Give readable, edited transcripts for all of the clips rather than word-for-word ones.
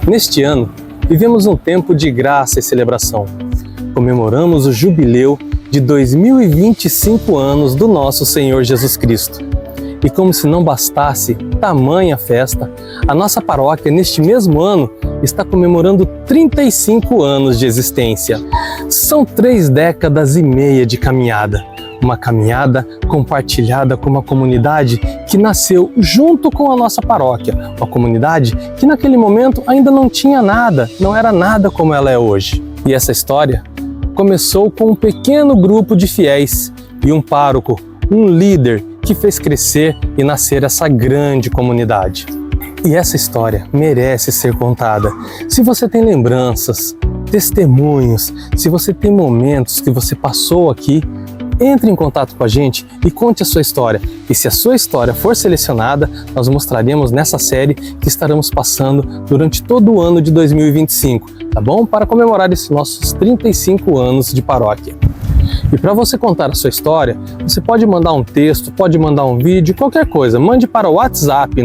Neste ano, vivemos um tempo de graça e celebração. Comemoramos o jubileu de 2025 anos do nosso Senhor Jesus Cristo. E como se não bastasse tamanha festa, a nossa paróquia, neste mesmo ano, está comemorando 35 anos de existência. São 3 décadas e meia de caminhada. Uma caminhada compartilhada com uma comunidade que nasceu junto com a nossa paróquia. Uma comunidade que naquele momento ainda não tinha nada, não era nada como ela é hoje. E essa história começou com um pequeno grupo de fiéis e um pároco, um líder que fez crescer e nascer essa grande comunidade. E essa história merece ser contada. Se você tem lembranças, testemunhos, se você tem momentos que você passou aqui, entre em contato com a gente e conte a sua história. E se a sua história for selecionada, nós mostraremos nessa série que estaremos passando durante todo o ano de 2025, tá bom? Para comemorar esses nossos 35 anos de paróquia. E para você contar a sua história, você pode mandar um texto, pode mandar um vídeo, qualquer coisa. Mande para o WhatsApp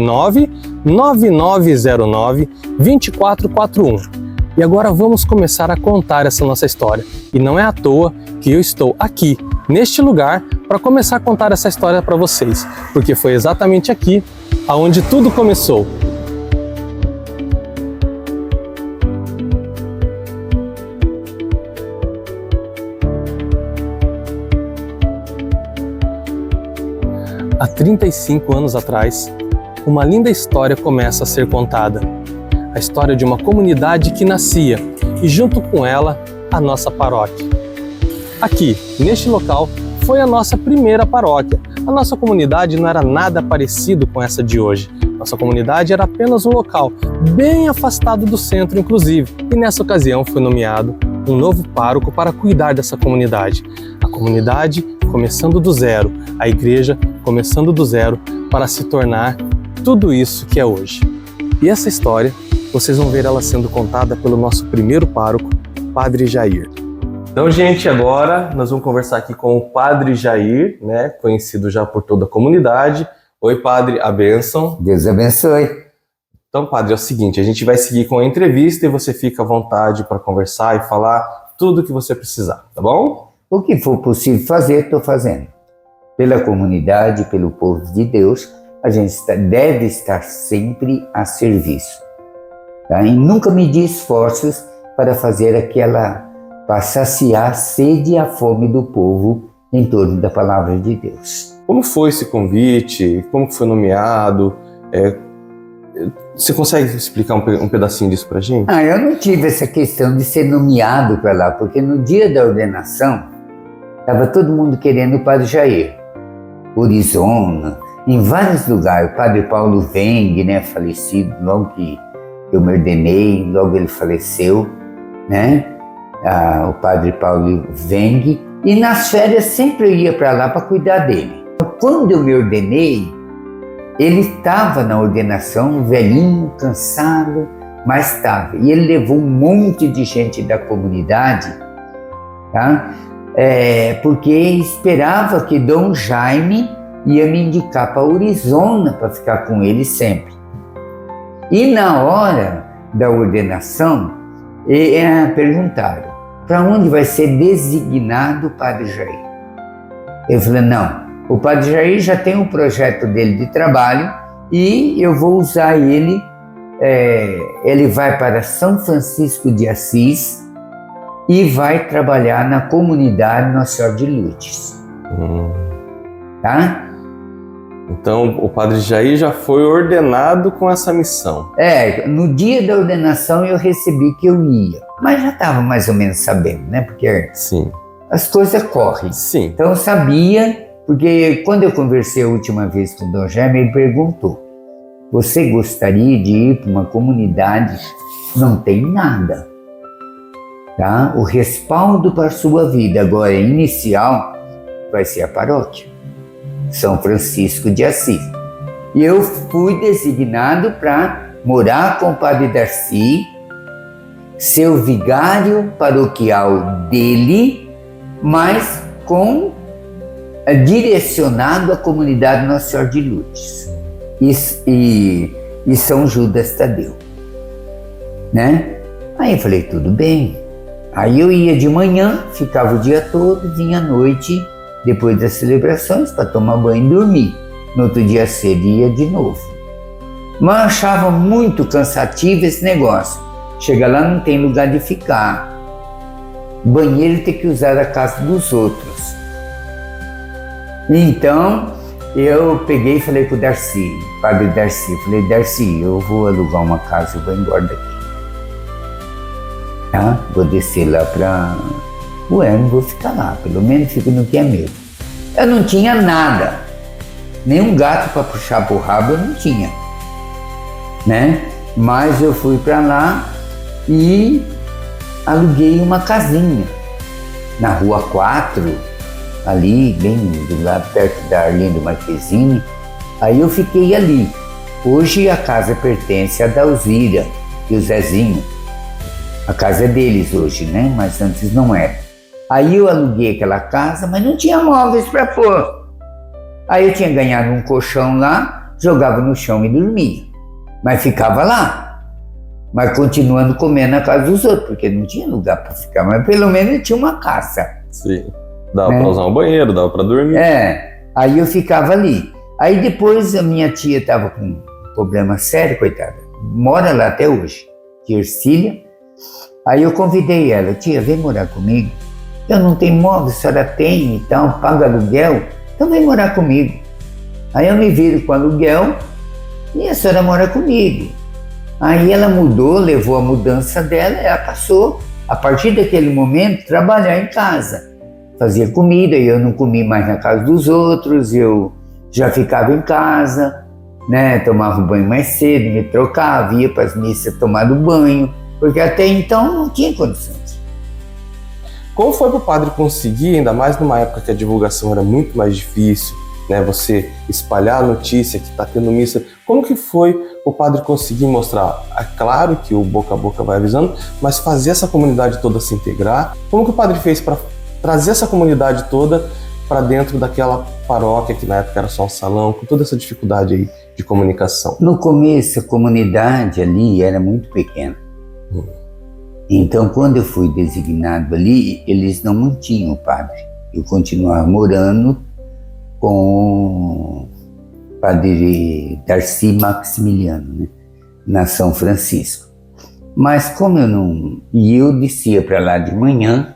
99909-2441. E agora vamos começar a contar essa nossa história. E não é à toa que eu estou aqui, neste lugar, para começar a contar essa história para vocês. Porque foi exatamente aqui aonde tudo começou. Há 35 anos atrás, uma linda história começa a ser contada. A história de uma comunidade que nascia e junto com ela, a nossa paróquia. Aqui, neste local, foi a nossa primeira paróquia. A nossa comunidade não era nada parecido com essa de hoje. Nossa comunidade era apenas um local, bem afastado do centro inclusive. E nessa ocasião foi nomeado um novo pároco para cuidar dessa comunidade. A comunidade começando do zero, a igreja começando do zero para se tornar tudo isso que é hoje. E essa história, vocês vão ver ela sendo contada pelo nosso primeiro pároco, Padre Jair. Então, gente, agora nós vamos conversar aqui com o Padre Jair, né, conhecido já por toda a comunidade. Oi, Padre, a bênção. Deus abençoe. Então, Padre, é o seguinte, a gente vai seguir com a entrevista e você fica à vontade para conversar e falar tudo o que você precisar, tá bom? O que for possível fazer, estou fazendo. Pela comunidade, pelo povo de Deus, a gente deve estar sempre a serviço. Tá? E nunca medir esforços para fazer para saciar a sede e a fome do povo em torno da palavra de Deus. Como foi esse convite? Como foi nomeado? Você consegue explicar um pedacinho disso pra gente? Eu não tive essa questão de ser nomeado para lá, porque no dia da ordenação, estava todo mundo querendo o Padre Jair. Orizona, em vários lugares. O Padre Paulo Veng, né, falecido logo que eu me ordenei, logo ele faleceu, né? O Padre Paulo Veng. E nas férias sempre eu ia para lá para cuidar dele. Quando eu me ordenei, ele estava na ordenação, velhinho, cansado, mas estava. E ele levou um monte de gente da comunidade, tá? Porque esperava que Dom Jaime ia me indicar para Orizona para ficar com ele sempre. E na hora da ordenação, perguntaram, para onde vai ser designado o Padre Jair? Eu falei, não, o Padre Jair já tem um projeto dele de trabalho e eu vou usar ele. Ele vai para São Francisco de Assis e vai trabalhar na comunidade Nossa Senhora de Lourdes. Tá? Então, o Padre Jair já foi ordenado com essa missão. No dia da ordenação eu recebi que eu ia, mas já estava mais ou menos sabendo, né? Porque sim, as coisas correm. Sim. Então eu sabia, porque quando eu conversei a última vez com o Dom Jaime, ele perguntou, você gostaria de ir para uma comunidade? Não tem nada. Tá? O respaldo para a sua vida agora inicial vai ser a paróquia. São Francisco de Assis. E eu fui designado para morar com o Padre Darcy, ser o vigário paroquial dele, mas direcionado à comunidade Nossa Senhora de Lourdes e São Judas Tadeu. né? Aí eu falei, tudo bem. Aí eu ia de manhã, ficava o dia todo, vinha à noite, depois das celebrações, para tomar banho e dormir. No outro dia cedo ia de novo. Mas eu achava muito cansativo esse negócio. Chega lá, não tem lugar de ficar. Banheiro tem que usar a casa dos outros. Então, eu peguei e falei pro Darcy, padre Darcy, falei, Darcy, eu vou alugar uma casa, eu vou embora daqui. Tá? Vou descer lá pra... Ué, não vou ficar lá, pelo menos fico no que é meu. Eu não tinha nada, nenhum gato para puxar pro rabo eu não tinha, né? Mas eu fui pra lá e aluguei uma casinha na Rua 4, ali, bem do lado perto da Arlindo Marquezine. Aí eu fiquei ali. Hoje a casa pertence a Dalzira e o Zezinho. A casa é deles hoje, né? Mas antes não era. Aí eu aluguei aquela casa, mas não tinha móveis para pôr. Aí eu tinha ganhado um colchão lá, jogava no chão e dormia. Mas ficava lá. Mas continuando comendo na casa dos outros, porque não tinha lugar para ficar. Mas pelo menos eu tinha uma casa. Sim. Dava para usar um banheiro, dava para dormir. Aí eu ficava ali. Aí depois a minha tia estava com um problema sério, coitada. Mora lá até hoje, tia Ercília. Aí eu convidei ela, tia, vem morar comigo. Eu não tenho móvel, a senhora tem e tal, paga aluguel, então vem morar comigo. Aí eu me viro com aluguel e a senhora mora comigo. Aí ela mudou, levou a mudança dela, ela passou, a partir daquele momento, trabalhar em casa. Fazia comida e eu não comia mais na casa dos outros, eu já ficava em casa, né? Tomava banho mais cedo, me trocava, ia para as missas tomar banho, porque até então não tinha condições. Como foi para o padre conseguir, ainda mais numa época que a divulgação era muito mais difícil, né? Você espalhar a notícia que está tendo missa, como que foi o padre conseguir mostrar? É claro que o boca a boca vai avisando, mas fazer essa comunidade toda se integrar, como que o padre fez para trazer essa comunidade toda para dentro daquela paróquia que na época era só um salão, com toda essa dificuldade aí de comunicação? No começo a comunidade ali era muito pequena. Então quando eu fui designado ali, eles não mantinham o padre. Eu continuava morando com o padre Darcy Maximiliano, né, na São Francisco. Mas como eu não... E eu descia para lá de manhã,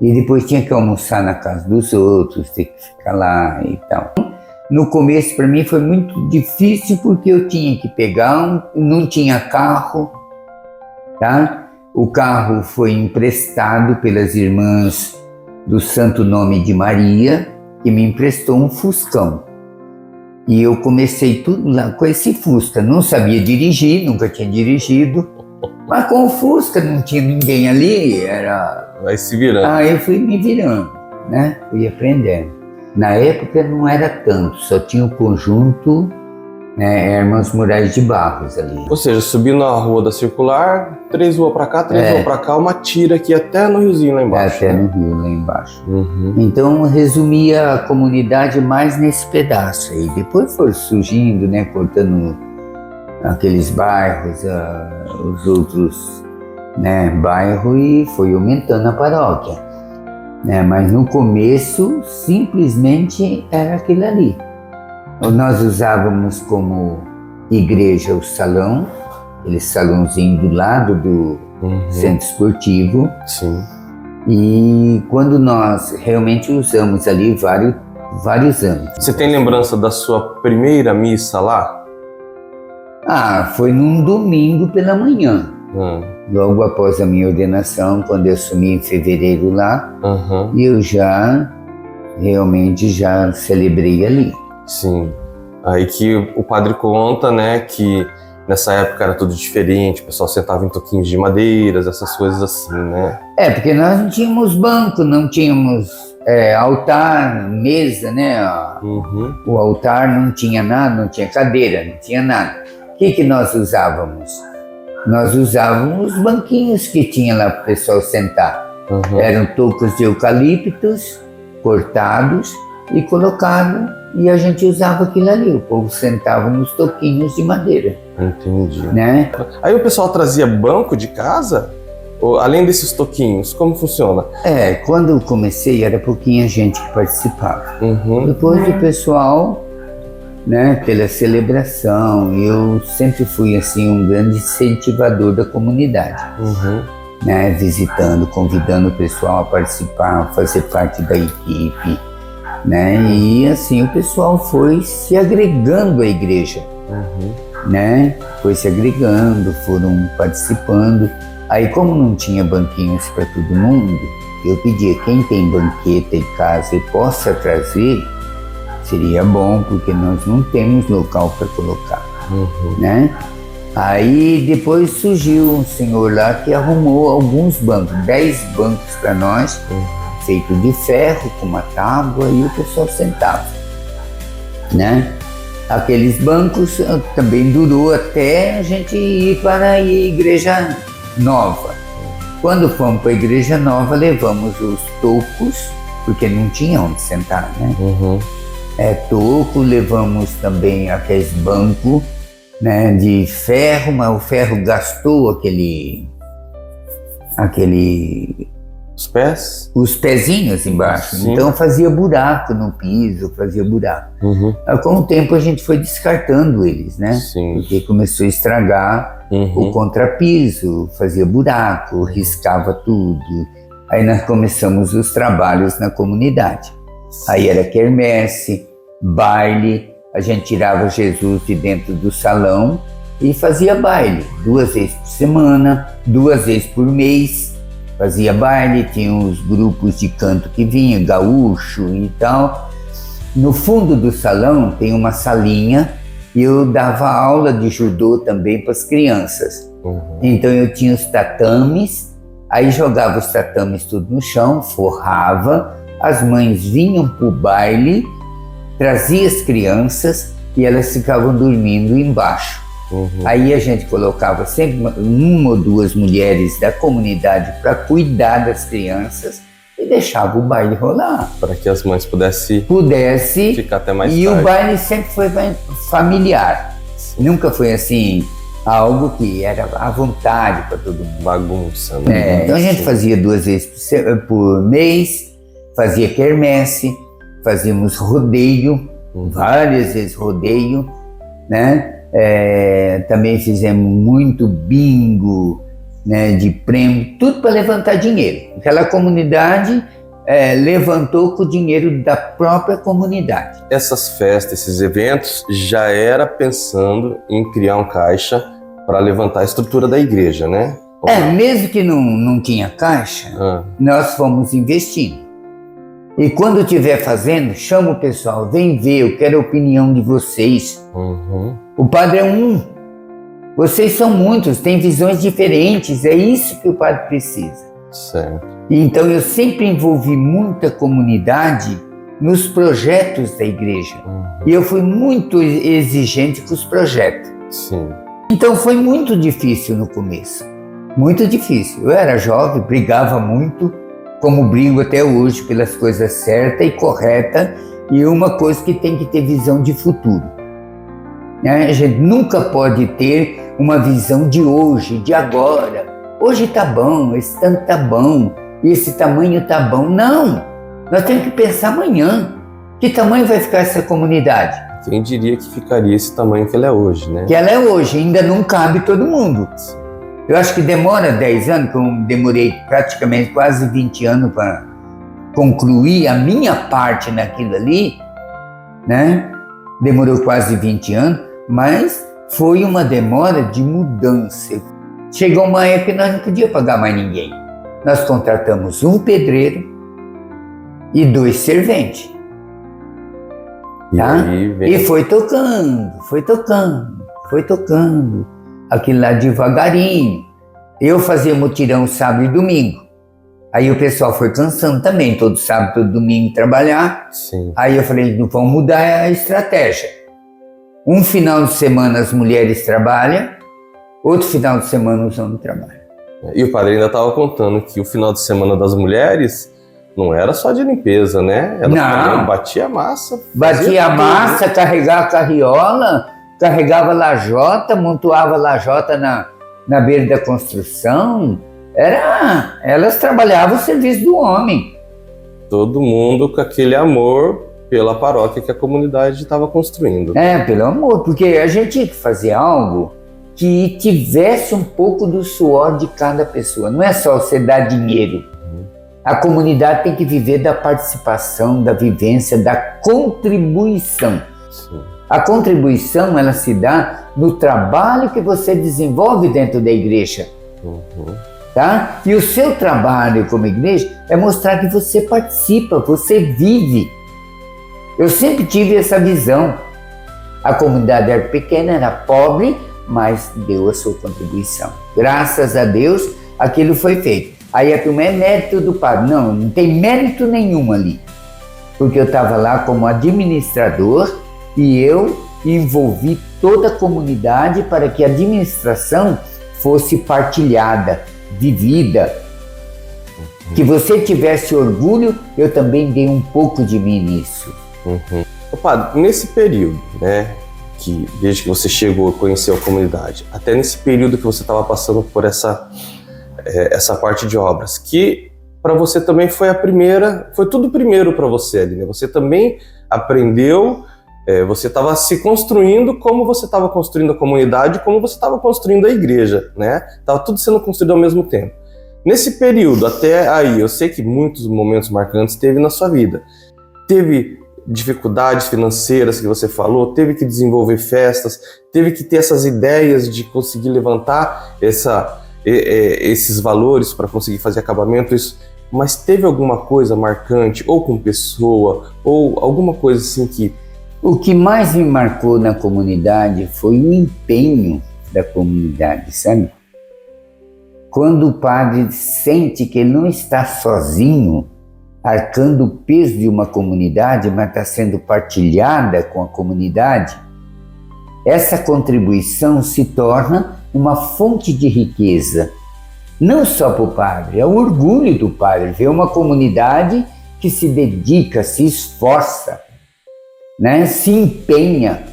e depois tinha que almoçar na casa dos outros, ter que ficar lá e tal. No começo para mim foi muito difícil porque eu tinha que pegar, não tinha carro, tá? O carro foi emprestado pelas irmãs do Santo Nome de Maria, que me emprestou um Fuscão. E eu comecei tudo lá com esse Fusca, não sabia dirigir, nunca tinha dirigido, mas com o Fusca não tinha ninguém ali, era... Vai se virando. Aí eu fui me virando, né? Fui aprendendo. Na época não era tanto, só tinha o conjunto, né, Hermanos Moraes de Barros ali. Ou seja, subindo na Rua da Circular, 3 ruas para cá, 3 ruas para cá, uma tira aqui até no riozinho lá embaixo. Até no rio lá embaixo. Então resumia a comunidade mais nesse pedaço aí. Depois foi surgindo, né, cortando aqueles bairros, os outros, né, bairros, e foi aumentando a paróquia, né? Mas no começo simplesmente era aquilo ali. Nós usávamos como igreja o salão, aquele salãozinho do lado do centro esportivo. Sim. E quando nós realmente usamos ali vários anos. Você tem lembrança da sua primeira missa lá? Foi num domingo pela manhã. Logo após a minha ordenação, quando eu assumi em fevereiro lá, e eu realmente já celebrei ali. Sim. Aí que o padre conta, né, que nessa época era tudo diferente, o pessoal sentava em toquinhos de madeiras, essas coisas assim, né? Porque nós não tínhamos banco, não tínhamos altar, mesa, né? O altar não tinha nada, não tinha cadeira, não tinha nada. O que nós usávamos? Nós usávamos os banquinhos que tinha lá para o pessoal sentar. Eram tocos de eucaliptos cortados e colocados e a gente usava aquilo ali. O povo sentava nos toquinhos de madeira. Entendi. Né? Aí o pessoal trazia banco de casa? Ou, além desses toquinhos, como funciona? Quando eu comecei era pouquinha gente que participava. Uhum. Depois o pessoal, né, pela celebração, eu sempre fui assim um grande incentivador da comunidade. Uhum. Né, visitando, convidando o pessoal a participar, a fazer parte da equipe, né, e assim o pessoal foi se agregando à igreja, né, foi se agregando, foram participando. Aí, como não tinha banquinhos para todo mundo, eu pedia quem tem banqueta em casa e possa trazer, seria bom, porque nós não temos local para colocar, né? Aí depois surgiu um senhor lá que arrumou alguns bancos, 10 bancos para nós, feito de ferro, com uma tábua, e o pessoal sentava, né? Aqueles bancos também durou até a gente ir para a igreja nova. Quando fomos para a igreja nova, levamos os tocos, porque não tinha onde sentar, né? Toco, levamos também aqueles bancos, né, de ferro, mas o ferro gastou os pezinhos embaixo. Sim. Então fazia buraco no piso, fazia buraco. Com o tempo a gente foi descartando eles, né? Sim. Porque começou a estragar o contrapiso, fazia buraco, riscava tudo. Aí nós começamos os trabalhos na comunidade. Aí era quermesse, baile, a gente tirava Jesus de dentro do salão e fazia baile, 2 vezes por semana, 2 vezes por mês. Fazia baile, tinha os grupos de canto que vinha, gaúcho e tal. No fundo do salão tem uma salinha e eu dava aula de judô também para as crianças. Então eu tinha os tatames, aí jogava os tatames tudo no chão, forrava, as mães vinham para o baile, trazia as crianças e elas ficavam dormindo embaixo. Aí a gente colocava sempre uma ou 2 mulheres da comunidade para cuidar das crianças e deixava o baile rolar. Para que as mães pudessem ficar até mais tarde. E o baile sempre foi familiar. Nunca foi assim, algo que era à vontade para todo mundo. Bagunça, né? Então a gente fazia 2 vezes por mês, fazia quermesse, fazíamos rodeio, várias vezes rodeio, né? Também fizemos muito bingo, né, de prêmio, tudo para levantar dinheiro. Aquela comunidade levantou com o dinheiro da própria comunidade. Essas festas, esses eventos, já era pensando em criar um caixa para levantar a estrutura da igreja, né? Mesmo que não tinha caixa, nós fomos investindo. E quando estiver fazendo, chama o pessoal, vem ver, eu quero a opinião de vocês. O padre é um, vocês são muitos, têm visões diferentes, é isso que o padre precisa. Certo. Então eu sempre envolvi muita comunidade nos projetos da igreja. E eu fui muito exigente com os projetos. Sim. Então foi muito difícil no começo, muito difícil. Eu era jovem, brigava muito, como brigo até hoje pelas coisas certas e corretas, e uma coisa que tem que ter visão de futuro. A gente nunca pode ter uma visão de hoje, de agora. Hoje tá bom, esse tanto tá bom, e esse tamanho tá bom. Não! Nós temos que pensar amanhã. Que tamanho vai ficar essa comunidade? Quem diria que ficaria esse tamanho que ela é hoje, né? Que ela é hoje, ainda não cabe todo mundo. Eu acho que demora 10 anos, que eu demorei praticamente quase 20 anos para concluir a minha parte naquilo ali, né? Demorou quase 20 anos, mas foi uma demora de mudança. Chegou uma época que nós não podíamos pagar mais ninguém. Nós contratamos um pedreiro e 2 serventes. Tá? E foi tocando. Aquilo lá devagarinho. Eu fazia mutirão sábado e domingo. Aí o pessoal foi cansando também, todo sábado, todo domingo trabalhar. Sim. Aí eu falei, vamos mudar a estratégia. Um final de semana as mulheres trabalham, outro final de semana os homens trabalham. E o padre ainda estava contando que o final de semana das mulheres não era só de limpeza, né? Ela também batia a massa. Batia a massa, carregava a carriola, carregava lajota, montuava lajota na beira da construção. Elas trabalhavam o serviço do homem. Todo mundo com aquele amor pela paróquia que a comunidade estava construindo. Pelo amor, porque a gente tinha que fazer algo que tivesse um pouco do suor de cada pessoa. Não é só você dar dinheiro. A comunidade tem que viver da participação, da vivência, da contribuição. Sim. A contribuição, ela se dá no trabalho que você desenvolve dentro da igreja. Tá? E o seu trabalho como igreja é mostrar que você participa, você vive. Eu sempre tive essa visão. A comunidade era pequena, era pobre, mas deu a sua contribuição. Graças a Deus, aquilo foi feito. Aí a turma é mérito do padre. Não tem mérito nenhum ali. Porque eu estava lá como administrador e eu envolvi toda a comunidade para que a administração fosse partilhada, vivida. Que você tivesse orgulho, eu também dei um pouco de mim nisso. Padre, nesse período, né, desde que você chegou e conheceu a comunidade, até nesse período que você estava passando por essa parte de obras, que para você também foi a primeira, foi tudo primeiro para você ali, né? Você também aprendeu, você estava se construindo como você estava construindo a comunidade, como você estava construindo a igreja, né? Estava tudo sendo construído ao mesmo tempo. Nesse período, até aí, eu sei que muitos momentos marcantes teve na sua vida. Teve dificuldades financeiras que você falou, teve que desenvolver festas, teve que ter essas ideias de conseguir levantar esses valores para conseguir fazer acabamento, mas teve alguma coisa marcante, ou com pessoa, ou alguma coisa assim que... O que mais me marcou na comunidade foi o empenho da comunidade, sabe? Quando o padre sente que ele não está sozinho, arcando o peso de uma comunidade, mas está sendo partilhada com a comunidade, essa contribuição se torna uma fonte de riqueza, não só para o padre, é o orgulho do padre ver uma comunidade que se dedica, se esforça, né, se empenha,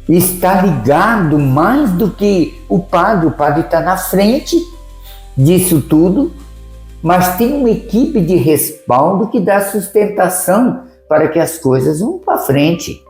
está ligado mais do que o padre está na frente disso tudo, mas tem uma equipe de respaldo que dá sustentação para que as coisas vão para frente.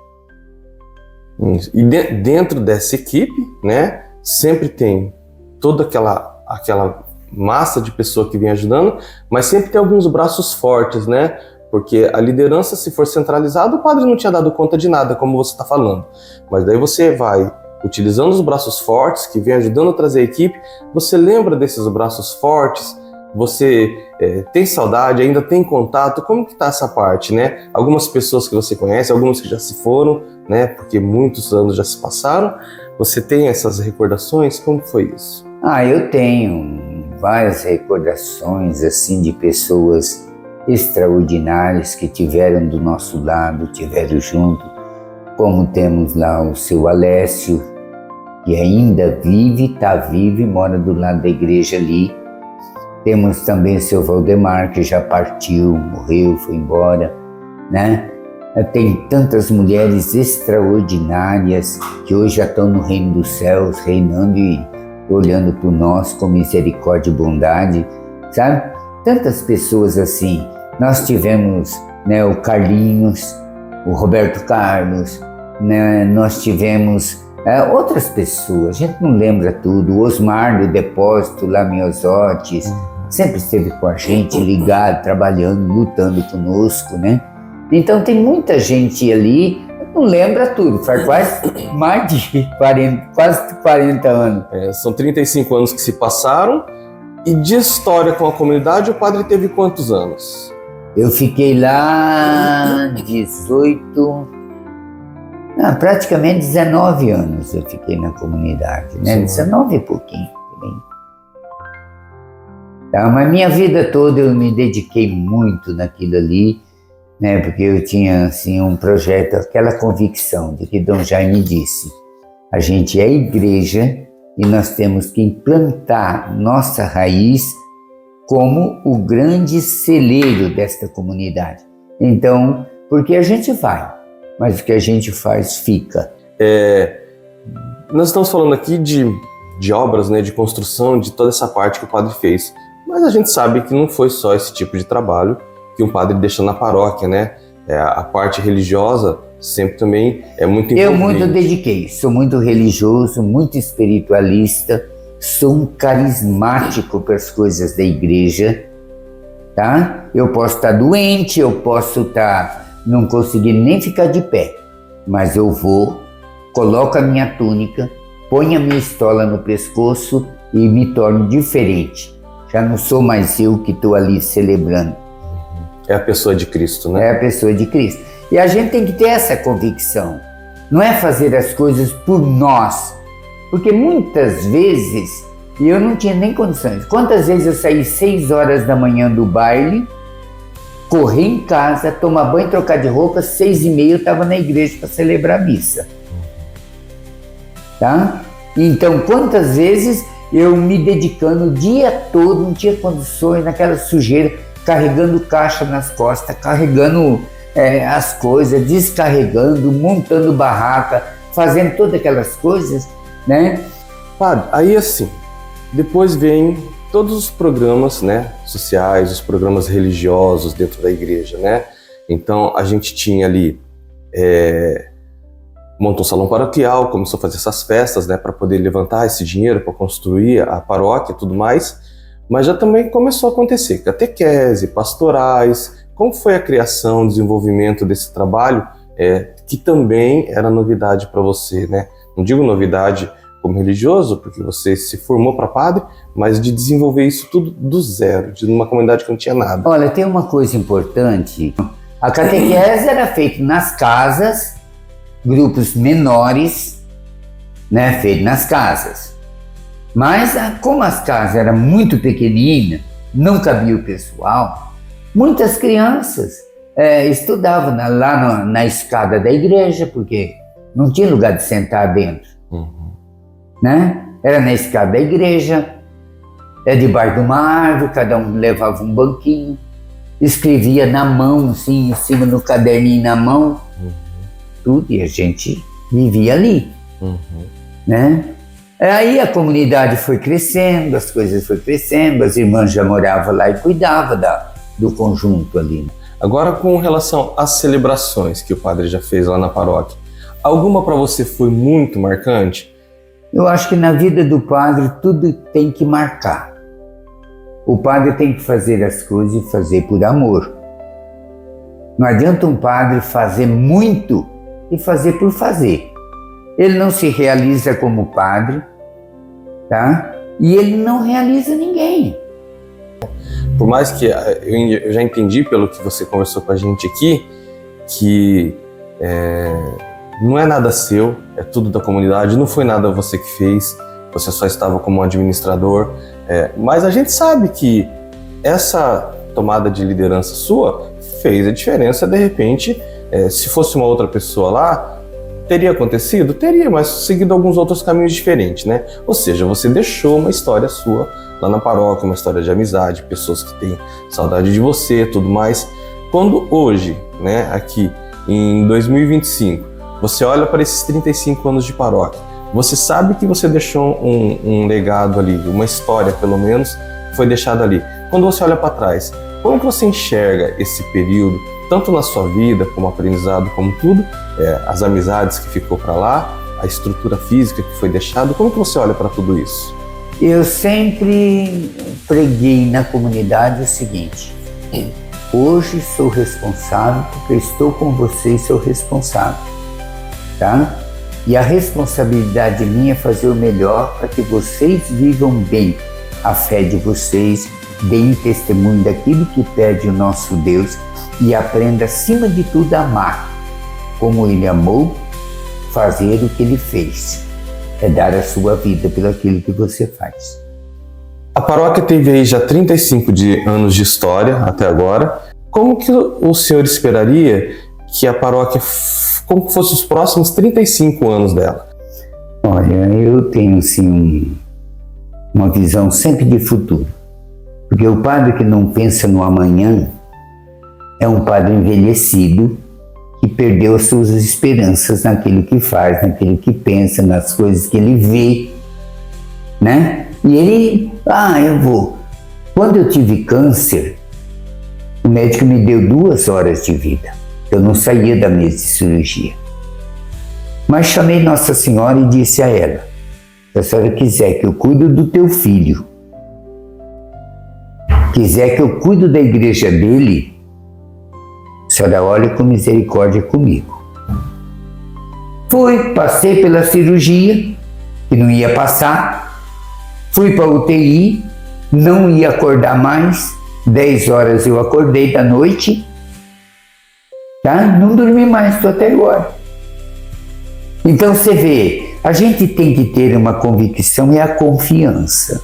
E dentro dessa equipe, né, sempre tem toda aquela massa de pessoa que vem ajudando, mas sempre tem alguns braços fortes, né? Porque a liderança, se for centralizada, o padre não tinha dado conta de nada, como você está falando. Mas daí você vai utilizando os braços fortes, que vem ajudando a trazer a equipe, você lembra desses braços fortes, você tem saudade, ainda tem contato, como que tá essa parte, né? Algumas pessoas que você conhece, algumas que já se foram, né? Porque muitos anos já se passaram, você tem essas recordações? Como foi isso? Eu tenho várias recordações, assim, de pessoas extraordinárias que tiveram do nosso lado, tiveram junto, como temos lá o seu Alessio, que ainda vive, está vivo e mora do lado da igreja ali. Temos também o seu Valdemar, que já partiu, morreu, foi embora, né? Tem tantas mulheres extraordinárias que hoje já estão no reino dos céus, reinando e olhando por nós com misericórdia e bondade, sabe? Tantas pessoas assim. Nós tivemos, né, o Carlinhos, o Roberto Carlos, né? Nós tivemos outras pessoas, a gente não lembra tudo. O Osmar do Depósito, lá Miosotes, sempre esteve com a gente, ligado, trabalhando, lutando conosco, né? Então tem muita gente ali, não lembra tudo, faz quase mais de 40 anos. São 35 anos que se passaram. E de história com a comunidade, o padre teve quantos anos? Eu fiquei lá praticamente 19 anos eu fiquei na comunidade, né? Sim. 19 e pouquinho também. Tá, mas minha vida toda eu me dediquei muito naquilo ali, né? Porque eu tinha assim um projeto, aquela convicção de que Dom Jaime disse: a gente é igreja e nós temos que implantar nossa raiz como o grande celeiro desta comunidade. Então, porque a gente vai, mas o que a gente faz fica. Nós estamos falando aqui de obras, né, de construção, de toda essa parte que o padre fez. Mas a gente sabe que não foi só esse tipo de trabalho que um padre deixa na paróquia, né? A parte religiosa sempre também é muito importante. Eu muito dediquei, sou muito religioso, muito espiritualista, sou um carismático para as coisas da igreja, tá? Eu posso estar doente, eu posso não conseguir nem ficar de pé, mas eu vou, coloco a minha túnica, ponho a minha estola no pescoço e me torno diferente. Já não sou mais eu que estou ali celebrando. É a pessoa de Cristo, né? É a pessoa de Cristo. E a gente tem que ter essa convicção. Não é fazer as coisas por nós. Porque muitas vezes, e eu não tinha nem condições. Quantas vezes eu saí 6 horas da manhã do baile, corri em casa, tomar banho, trocar de roupa, 6h30 eu estava na igreja para celebrar a missa. Tá? Então, quantas vezes eu me dedicando o dia todo, não tinha condições, naquela sujeira, carregando caixa nas costas, carregando as coisas, descarregando, montando barraca, fazendo todas aquelas coisas, né? Padre, aí assim, depois vem todos os programas, né, sociais, os programas religiosos dentro da igreja, né? Então a gente tinha ali, montou um salão paroquial, começou a fazer essas festas, né, para poder levantar esse dinheiro para construir a paróquia e tudo mais, mas já também começou a acontecer catequese, pastorais. Como foi a criação, o desenvolvimento desse trabalho, que também era novidade para você, né? Não digo novidade como religioso, porque você se formou para padre, mas de desenvolver isso tudo do zero, de uma comunidade que não tinha nada. Olha, tem uma coisa importante. A catequese era feita nas casas, grupos menores, né, feito nas casas. Mas como as casas eram muito pequeninas, não cabia o pessoal, muitas crianças estudavam lá na escada da igreja, porque não tinha lugar de sentar dentro. Né? Era na escada da igreja, debaixo de uma árvore, cada um levava um banquinho, escrevia na mão, assim, em cima no caderninho na mão, tudo, e a gente vivia ali. Né? Aí a comunidade foi crescendo, as coisas foram crescendo, as irmãs já moravam lá e cuidavam do conjunto ali. Agora, com relação às celebrações que o padre já fez lá na paróquia, alguma para você foi muito marcante? Eu acho que na vida do padre tudo tem que marcar. O padre tem que fazer as coisas e fazer por amor. Não adianta um padre fazer muito e fazer por fazer. Ele não se realiza como padre, tá? E ele não realiza ninguém. Por mais que eu já entendi pelo que você conversou com a gente aqui, que não é nada seu, é tudo da comunidade, não foi nada você que fez, você só estava como administrador, mas a gente sabe que essa tomada de liderança sua fez a diferença. De repente, se fosse uma outra pessoa lá, teria acontecido? Teria, mas seguido alguns outros caminhos diferentes, né? Ou seja, você deixou uma história sua lá na paróquia, uma história de amizade, pessoas que têm saudade de você, tudo mais. Quando hoje, né, aqui em 2025, você olha para esses 35 anos de paróquia, você sabe que você deixou um legado ali, uma história pelo menos, foi deixada ali. Quando você olha para trás, como que você enxerga esse período, tanto na sua vida, como aprendizado, como tudo, as amizades que ficou para lá, a estrutura física que foi deixada, como que você olha para tudo isso? Eu sempre preguei na comunidade o seguinte: hoje sou responsável porque estou com vocês, sou responsável, tá? E a responsabilidade minha é fazer o melhor para que vocês vivam bem a fé de vocês, deem testemunho daquilo que pede o nosso Deus e aprenda acima de tudo a amar, como Ele amou, fazer o que Ele fez. É dar a sua vida pelo aquilo que você faz. A paróquia teve aí já 35 anos de história até agora. Como que o senhor esperaria que a paróquia, como fosse os próximos 35 anos dela? Olha, eu tenho assim uma visão sempre de futuro. Porque o padre que não pensa no amanhã é um padre envelhecido que perdeu as suas esperanças naquilo que faz, naquilo que pensa, nas coisas que ele vê, né? E ele, eu vou. Quando eu tive câncer, o médico me deu 2 horas de vida. Eu não saía da mesa de cirurgia. Mas chamei Nossa Senhora e disse a ela: se a senhora quiser que eu cuide do teu filho, quiser que eu cuide da igreja dele, a senhora olha com misericórdia comigo. Passei pela cirurgia, que não ia passar, fui para a UTI, não ia acordar mais, 10 horas eu acordei da noite, tá? Não dormi mais, estou até agora. Então você vê, a gente tem que ter uma convicção e a confiança.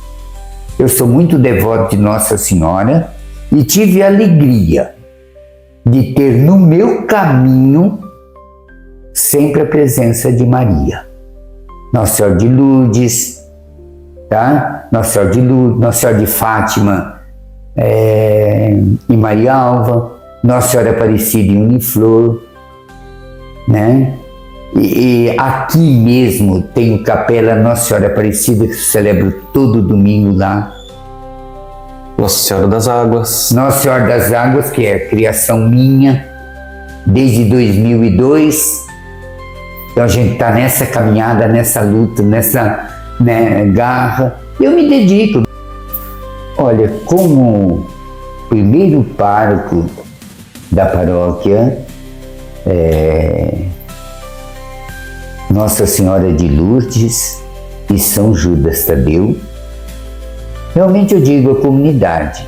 Eu sou muito devoto de Nossa Senhora e tive a alegria de ter no meu caminho sempre a presença de Maria. Nossa Senhora de Lourdes, tá? Nossa Senhora de Lourdes, Nossa Senhora de Fátima e Maria Alva, Nossa Senhora Aparecida em Uniflor, né? E aqui mesmo tem capela Nossa Senhora Aparecida, que eu celebro todo domingo lá. Nossa Senhora das Águas. Nossa Senhora das Águas, que é criação minha, desde 2002. Então a gente está nessa caminhada, nessa luta, nessa garra. Eu me dedico. Olha, como primeiro pároco da paróquia, Nossa Senhora de Lourdes e São Judas Tadeu, realmente eu digo à comunidade,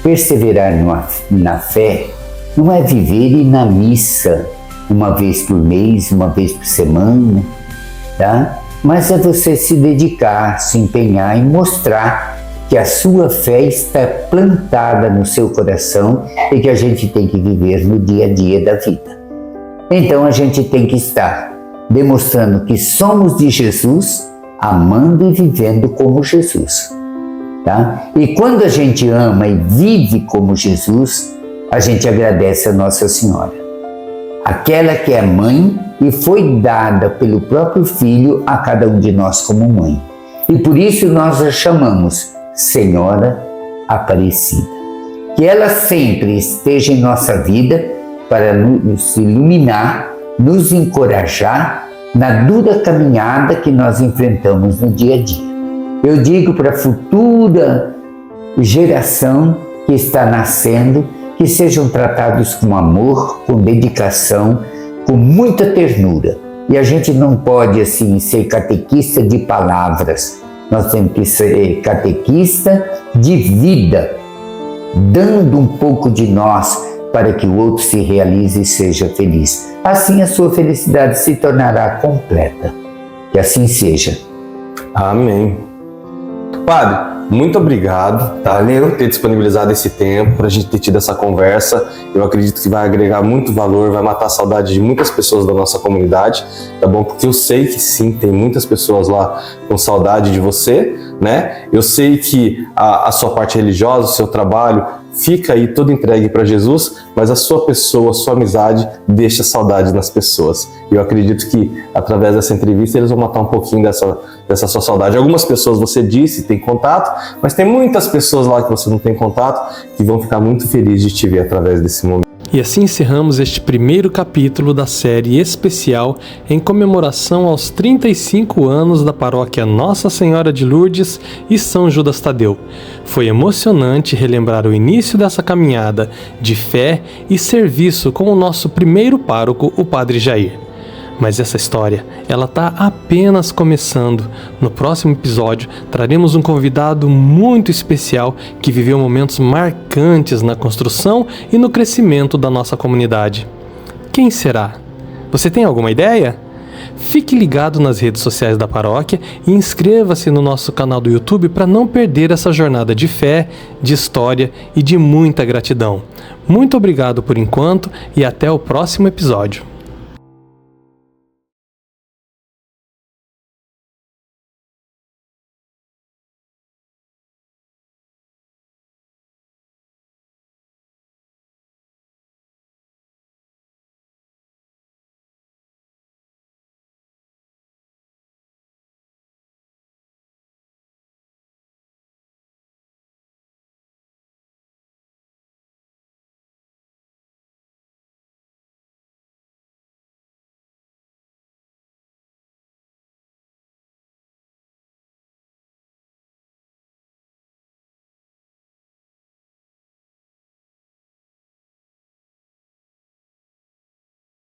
perseverar na fé não é viver ir na missa uma vez por mês, uma vez por semana, tá? Mas é você se dedicar, se empenhar e mostrar que a sua fé está plantada no seu coração e que a gente tem que viver no dia a dia da vida. Então a gente tem que estar demonstrando que somos de Jesus, amando e vivendo como Jesus, tá? E quando a gente ama e vive como Jesus, a gente agradece a Nossa Senhora, aquela que é mãe e foi dada pelo próprio Filho a cada um de nós como mãe. E por isso nós a chamamos Senhora Aparecida. Que ela sempre esteja em nossa vida para nos iluminar, nos encorajar na dura caminhada que nós enfrentamos no dia a dia. Eu digo para a futura geração que está nascendo que sejam tratados com amor, com dedicação, com muita ternura. E a gente não pode assim ser catequista de palavras, nós temos que ser catequista de vida, dando um pouco de nós para que o outro se realize e seja feliz. Assim a sua felicidade se tornará completa. Que assim seja. Amém. Padre, muito obrigado, tá? Por ter disponibilizado esse tempo, para a gente ter tido essa conversa. Eu acredito que vai agregar muito valor, vai matar a saudade de muitas pessoas da nossa comunidade, tá bom? Porque eu sei que sim, tem muitas pessoas lá com saudade de você, né? Eu sei que a sua parte religiosa, o seu trabalho, fica aí todo entregue para Jesus, mas a sua pessoa, a sua amizade deixa saudade nas pessoas. E eu acredito que através dessa entrevista eles vão matar um pouquinho dessa sua saudade. Algumas pessoas você disse, tem contato, mas tem muitas pessoas lá que você não tem contato que vão ficar muito felizes de te ver através desse momento. E assim encerramos este primeiro capítulo da série especial em comemoração aos 35 anos da paróquia Nossa Senhora de Lourdes e São Judas Tadeu. Foi emocionante relembrar o início dessa caminhada de fé e serviço com o nosso primeiro pároco, o Padre Jair. Mas essa história, ela está apenas começando. No próximo episódio, traremos um convidado muito especial que viveu momentos marcantes na construção e no crescimento da nossa comunidade. Quem será? Você tem alguma ideia? Fique ligado nas redes sociais da paróquia e inscreva-se no nosso canal do YouTube para não perder essa jornada de fé, de história e de muita gratidão. Muito obrigado por enquanto e até o próximo episódio.